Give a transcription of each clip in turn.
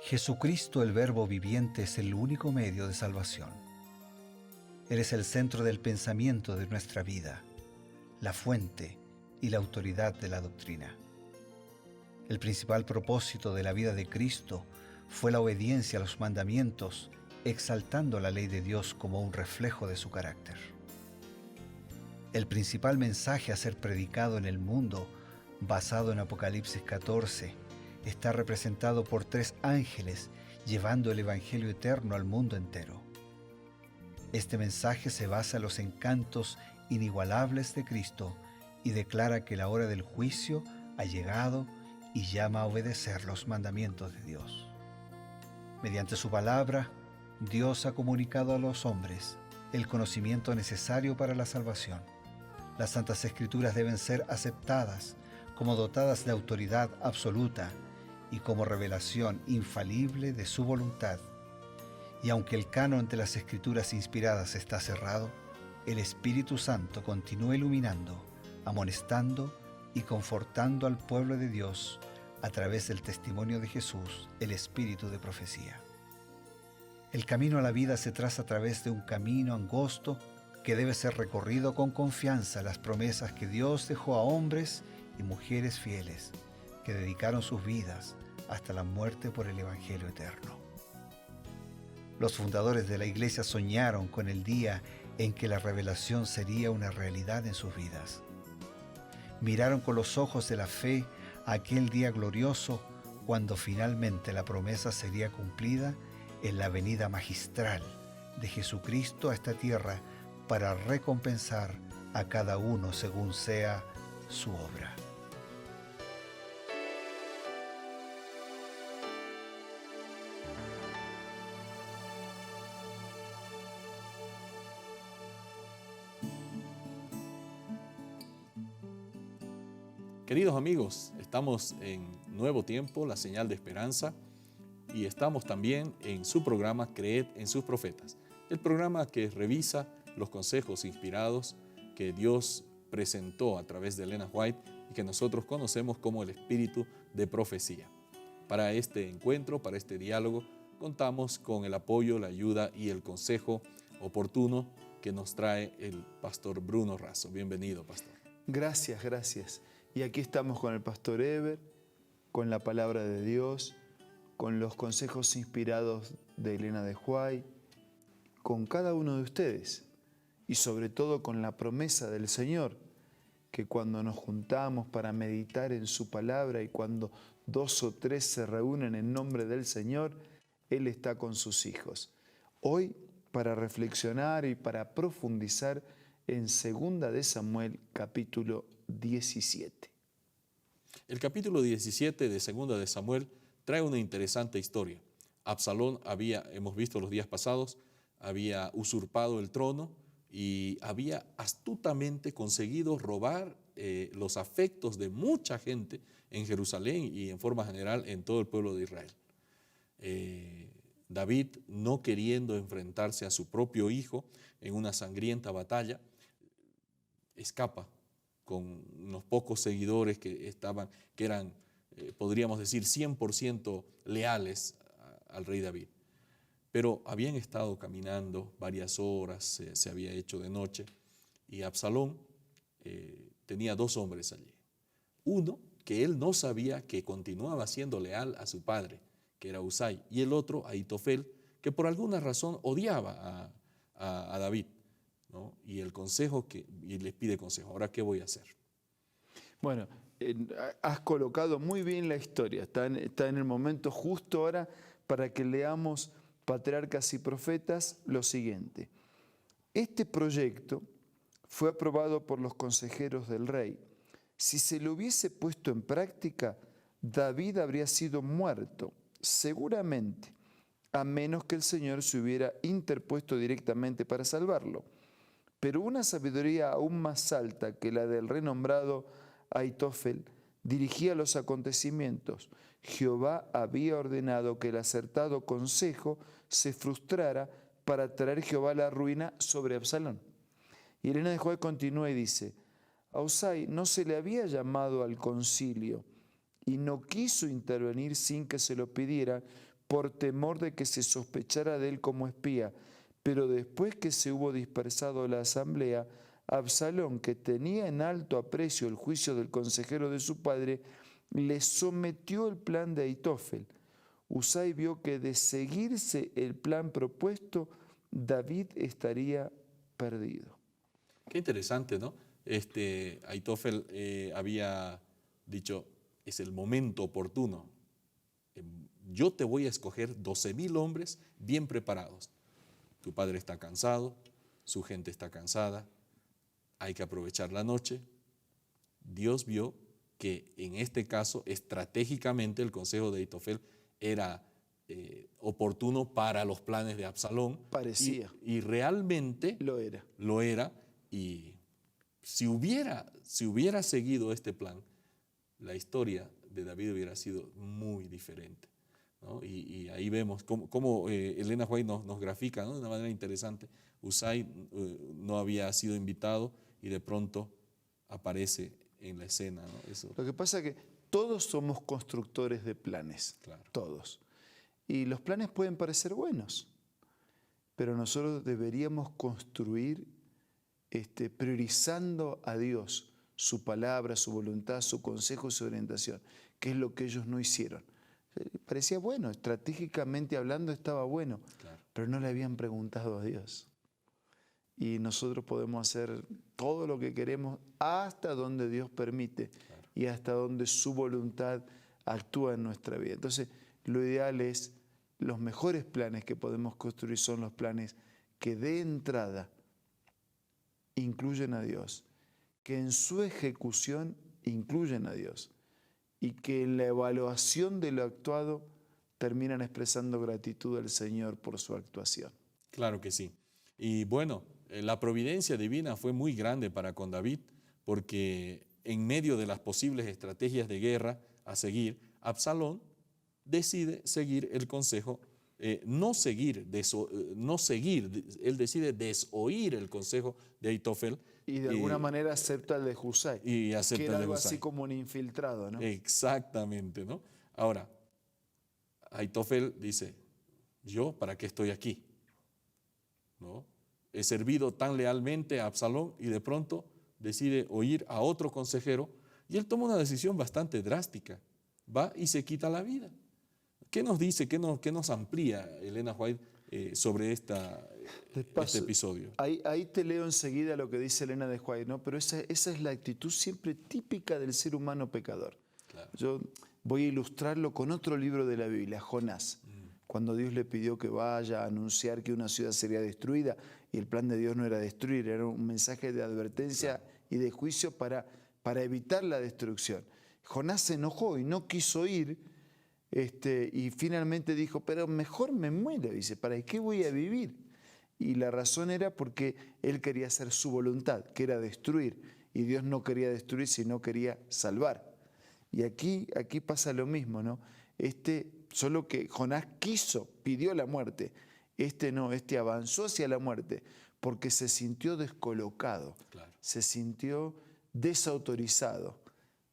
Jesucristo, el Verbo viviente, es el único medio de salvación. Él es el centro del pensamiento de nuestra vida, la fuente y la autoridad de la doctrina. El principal propósito de la vida de Cristo fue la obediencia a los mandamientos, exaltando la ley de Dios como un reflejo de su carácter. El principal mensaje a ser predicado en el mundo, basado en Apocalipsis 14, está representado por 3 ángeles llevando el Evangelio eterno al mundo entero. Este mensaje se basa en los encantos inigualables de Cristo y declara que la hora del juicio ha llegado y llama a obedecer los mandamientos de Dios. Mediante su palabra, Dios ha comunicado a los hombres el conocimiento necesario para la salvación. Las Santas Escrituras deben ser aceptadas como dotadas de autoridad absoluta y como revelación infalible de su voluntad. Y aunque el canon de las Escrituras inspiradas está cerrado, el Espíritu Santo continúa iluminando, amonestando y confortando al pueblo de Dios a través del testimonio de Jesús, el Espíritu de profecía. El camino a la vida se traza a través de un camino angosto que debe ser recorrido con confianza a las promesas que Dios dejó a hombres y mujeres fieles que dedicaron sus vidas hasta la muerte por el Evangelio eterno. Los fundadores de la Iglesia soñaron con el día en que la revelación sería una realidad en sus vidas. Miraron con los ojos de la fe a aquel día glorioso cuando finalmente la promesa sería cumplida en la venida magistral de Jesucristo a esta tierra para recompensar a cada uno según sea su obra. Queridos amigos, estamos en Nuevo Tiempo, la señal de esperanza, y estamos también en su programa Creed en sus profetas, el programa que revisa los consejos inspirados que Dios presentó a través de Elena White y que nosotros conocemos como el espíritu de profecía. Para este encuentro, para este diálogo, contamos con el apoyo, la ayuda y el consejo oportuno que nos trae el pastor Bruno Razo. Bienvenido, pastor. Gracias, gracias. Y aquí estamos con el pastor Eber, con la palabra de Dios, con los consejos inspirados de Elena de White, con cada uno de ustedes y sobre todo con la promesa del Señor, que cuando nos juntamos para meditar en su palabra y cuando 2 o 3 se reúnen en nombre del Señor, Él está con sus hijos. Hoy, para reflexionar y para profundizar en 2 de Samuel, capítulo 17. El capítulo 17 de 2 de Samuel trae una interesante historia. Absalón hemos visto los días pasados, había usurpado el trono y había astutamente conseguido robar los afectos de mucha gente en Jerusalén y en forma general en todo el pueblo de Israel. David, no queriendo enfrentarse a su propio hijo en una sangrienta batalla, escapa con unos pocos seguidores que eran, podríamos decir, 100% leales al rey David. Pero habían estado caminando varias horas, se había hecho de noche, y Absalón tenía 2 hombres allí. Uno, que él no sabía que continuaba siendo leal a su padre, que era Usai, y el otro, Ahitofel, que por alguna razón odiaba a David, ¿no? Y y les pide consejo. Ahora, ¿qué voy a hacer? Bueno, has colocado muy bien la historia, está en el momento justo ahora para que leamos Patriarcas y Profetas lo siguiente. Este proyecto fue aprobado por los consejeros del rey. Si se lo hubiese puesto en práctica, David habría sido muerto, seguramente, a menos que el Señor se hubiera interpuesto directamente para salvarlo. Pero una sabiduría aún más alta que la del renombrado Ahitofel dirigía los acontecimientos. Jehová había ordenado que el acertado consejo se frustrara para traer Jehová la ruina sobre Absalón. Y Elena de White continúa y dice, a Usai no se le había llamado al concilio y no quiso intervenir sin que se lo pidiera, por temor de que se sospechara de él como espía. Pero después que se hubo dispersado la asamblea, Absalón, que tenía en alto aprecio el juicio del consejero de su padre, le sometió el plan de Ahitofel. Husai vio que de seguirse el plan propuesto, David estaría perdido. Qué interesante, ¿no? Ahitofel había dicho, es el momento oportuno. Yo te voy a escoger 12,000 hombres bien preparados. Tu padre está cansado, su gente está cansada, hay que aprovechar la noche. Dios vio que en este caso, estratégicamente, el consejo de Ahitofel era oportuno para los planes de Absalón. Parecía. Y realmente Lo era. Lo era. Y si hubiera seguido este plan, la historia de David hubiera sido muy diferente, ¿no? Y ahí vemos cómo Elena White nos grafica, ¿no? De una manera interesante. Husai no había sido invitado y de pronto aparece en la escena, ¿no? Eso. Lo que pasa es que todos somos constructores de planes, Claro. todos. Y los planes pueden parecer buenos, pero nosotros deberíamos construir priorizando a Dios, su palabra, su voluntad, su consejo, su orientación, que es lo que ellos no hicieron. Parecía bueno, estratégicamente hablando estaba bueno, Claro. pero no le habían preguntado a Dios. Y nosotros podemos hacer todo lo que queremos hasta donde Dios permite, Claro. y hasta donde su voluntad actúa en nuestra vida. Entonces, lo ideal es, los mejores planes que podemos construir son los planes que de entrada incluyen a Dios, que en su ejecución incluyen a Dios y que en la evaluación de lo actuado terminan expresando gratitud al Señor por su actuación. Claro que sí. Y bueno, la providencia divina fue muy grande para con David, porque en medio de las posibles estrategias de guerra a seguir, Absalón decide seguir el consejo, no seguir, él decide desoír el consejo de Ahitofel. Y de alguna manera acepta el de Husai, Y acepta que era el de algo Husai. así como un infiltrado, ¿no? Exactamente, ¿no? Ahora, Ahitofel dice, ¿yo para qué estoy aquí? ¿No? He servido tan lealmente a Absalón y de pronto decide oír a otro consejero y él toma una decisión bastante drástica. Va y se quita la vida. ¿Qué nos dice, qué nos amplía Elena White sobre este episodio? Ahí te leo enseguida lo que dice Elena de White, ¿no? Pero esa es la actitud siempre típica del ser humano pecador. Claro. Yo voy a ilustrarlo con otro libro de la Biblia, Jonás. Cuando Dios le pidió que vaya a anunciar que una ciudad sería destruida, y el plan de Dios no era destruir, era un mensaje de advertencia y de juicio para evitar la destrucción. Jonás se enojó y no quiso ir, y finalmente dijo, pero mejor me muero, dice, ¿para qué voy a vivir? Y la razón era porque él quería hacer su voluntad, que era destruir, y Dios no quería destruir, sino quería salvar. Y aquí pasa lo mismo, ¿no? Solo que Jonás pidió la muerte. No, avanzó hacia la muerte porque se sintió descolocado, Claro. se sintió desautorizado.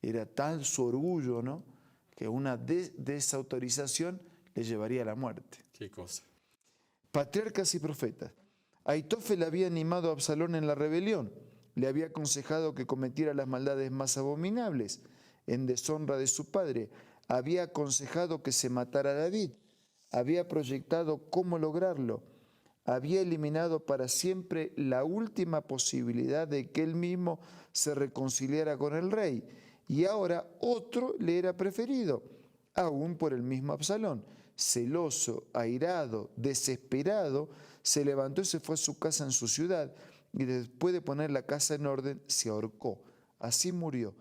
Era tal su orgullo, ¿no?, que una desautorización le llevaría a la muerte. ¿Qué cosa? Patriarcas y profetas. Ahitofel había animado a Absalón en la rebelión, le había aconsejado que cometiera las maldades más abominables en deshonra de su padre, había aconsejado que se matara a David, había proyectado cómo lograrlo, había eliminado para siempre la última posibilidad de que él mismo se reconciliara con el rey, y ahora otro le era preferido, aún por el mismo Absalón. Celoso, airado, desesperado, se levantó y se fue a su casa en su ciudad, y después de poner la casa en orden, se ahorcó. Así murió.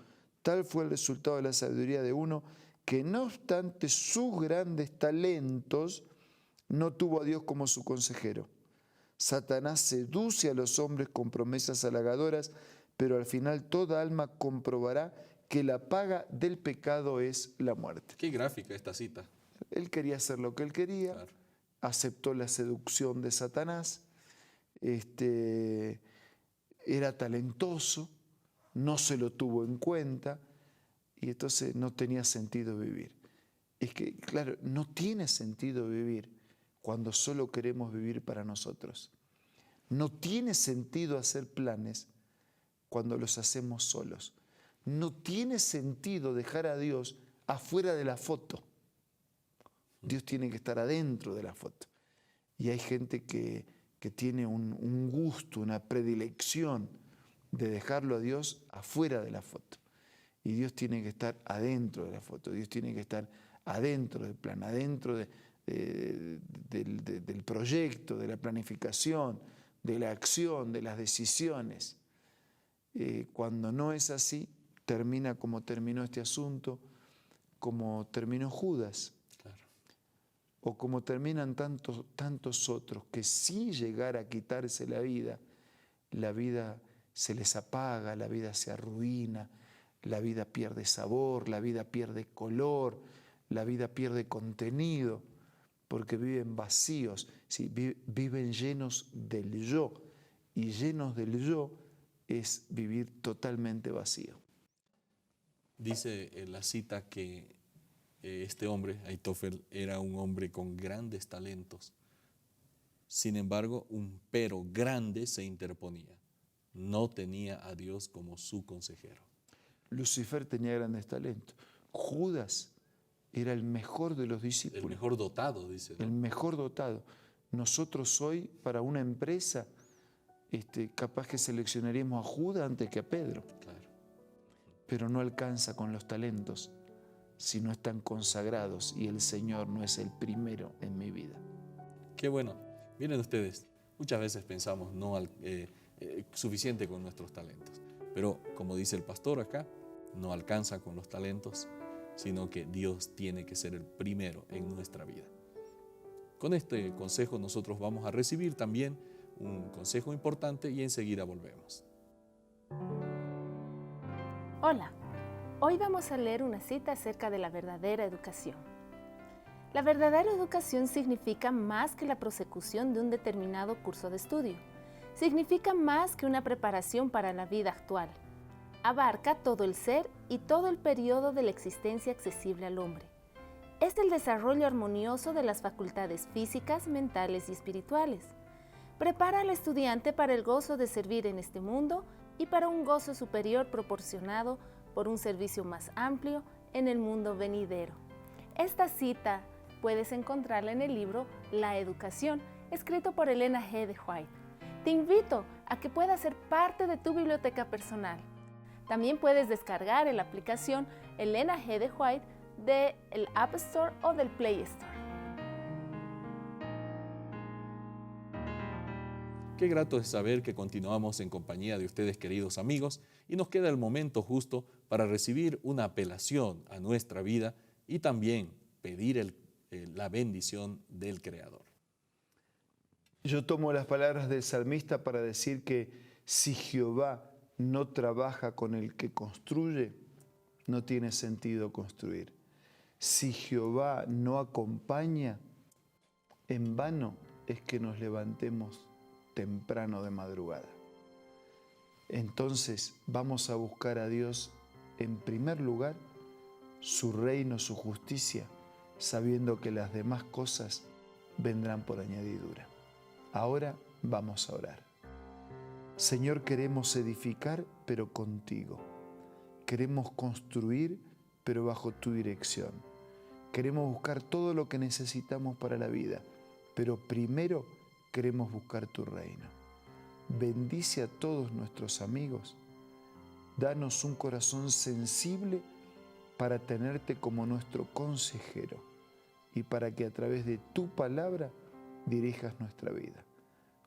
Tal fue el resultado de la sabiduría de uno que, no obstante sus grandes talentos, no tuvo a Dios como su consejero. Satanás seduce a los hombres con promesas halagadoras, pero al final toda alma comprobará que la paga del pecado es la muerte. Qué gráfica esta cita. Él quería hacer lo que él quería, Claro. aceptó la seducción de Satanás, era talentoso, no se lo tuvo en cuenta y entonces no tenía sentido vivir. es que, claro, no tiene sentido vivir cuando solo queremos vivir para nosotros. No tiene sentido hacer planes cuando los hacemos solos. No tiene sentido dejar a Dios afuera de la foto. Dios tiene que estar adentro de la foto. Y hay gente que tiene un gusto, una predilección de dejarlo a Dios afuera de la foto. Y Dios tiene que estar adentro de la foto. Dios tiene que estar adentro del plan, adentro del proyecto, de la planificación, de la acción, de las decisiones. Cuando no es así, termina como terminó este asunto, como terminó Judas. Claro. O como terminan tantos otros que sin llegar a quitarse la vida se les apaga, la vida se arruina, la vida pierde sabor, la vida pierde color, la vida pierde contenido, porque viven vacíos, ¿sí? Viven llenos del yo, y llenos del yo es vivir totalmente vacío. Dice en la cita que este hombre, Ahitofel, era un hombre con grandes talentos. Sin embargo, un pero grande se interponía. No tenía a Dios como su consejero. Lucifer tenía grandes talentos. Judas era el mejor de los discípulos. El mejor dotado, dice, ¿no? El mejor dotado. Nosotros hoy, para una empresa, capaz que seleccionaríamos a Judas antes que a Pedro. Claro. Pero no alcanza con los talentos si no están consagrados y el Señor no es el primero en mi vida. Qué bueno. Miren ustedes, muchas veces pensamos no suficiente con nuestros talentos. Pero como dice el pastor acá, no alcanza con los talentos, sino que Dios tiene que ser el primero en nuestra vida. Con este consejo nosotros vamos a recibir también un consejo importante y enseguida volvemos. Hola, hoy vamos a leer una cita acerca de la verdadera educación. La verdadera educación significa más que la prosecución de un determinado curso de estudio. Significa más que una preparación para la vida actual. Abarca todo el ser y todo el periodo de la existencia accesible al hombre. Es el desarrollo armonioso de las facultades físicas, mentales y espirituales. Prepara al estudiante para el gozo de servir en este mundo y para un gozo superior proporcionado por un servicio más amplio en el mundo venidero. Esta cita puedes encontrarla en el libro La Educación, escrito por Elena G. de White. Te invito a que puedas ser parte de tu biblioteca personal. También puedes descargar la aplicación Elena G. de White del App Store o del Play Store. Qué grato es saber que continuamos en compañía de ustedes, queridos amigos, y nos queda el momento justo para recibir una apelación a nuestra vida y también pedir la bendición del Creador. Yo tomo las palabras del salmista para decir que si Jehová no trabaja con el que construye, no tiene sentido construir. Si Jehová no acompaña, en vano es que nos levantemos temprano de madrugada. Entonces vamos a buscar a Dios en primer lugar, su reino, su justicia, sabiendo que las demás cosas vendrán por añadidura. Ahora vamos a orar. Señor, queremos edificar, pero contigo. Queremos construir, pero bajo tu dirección. Queremos buscar todo lo que necesitamos para la vida, pero primero queremos buscar tu reino. Bendice a todos nuestros amigos. Danos un corazón sensible para tenerte como nuestro consejero y para que a través de tu palabra dirijas nuestra vida.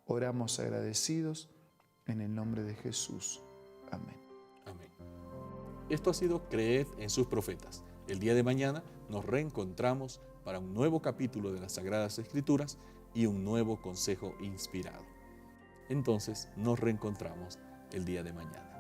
Oramos agradecidos en el nombre de Jesús. Amén. Amén. Esto ha sido Creed en sus profetas. El día de mañana nos reencontramos para un nuevo capítulo de las Sagradas Escrituras y un nuevo consejo inspirado. Entonces nos reencontramos el día de mañana.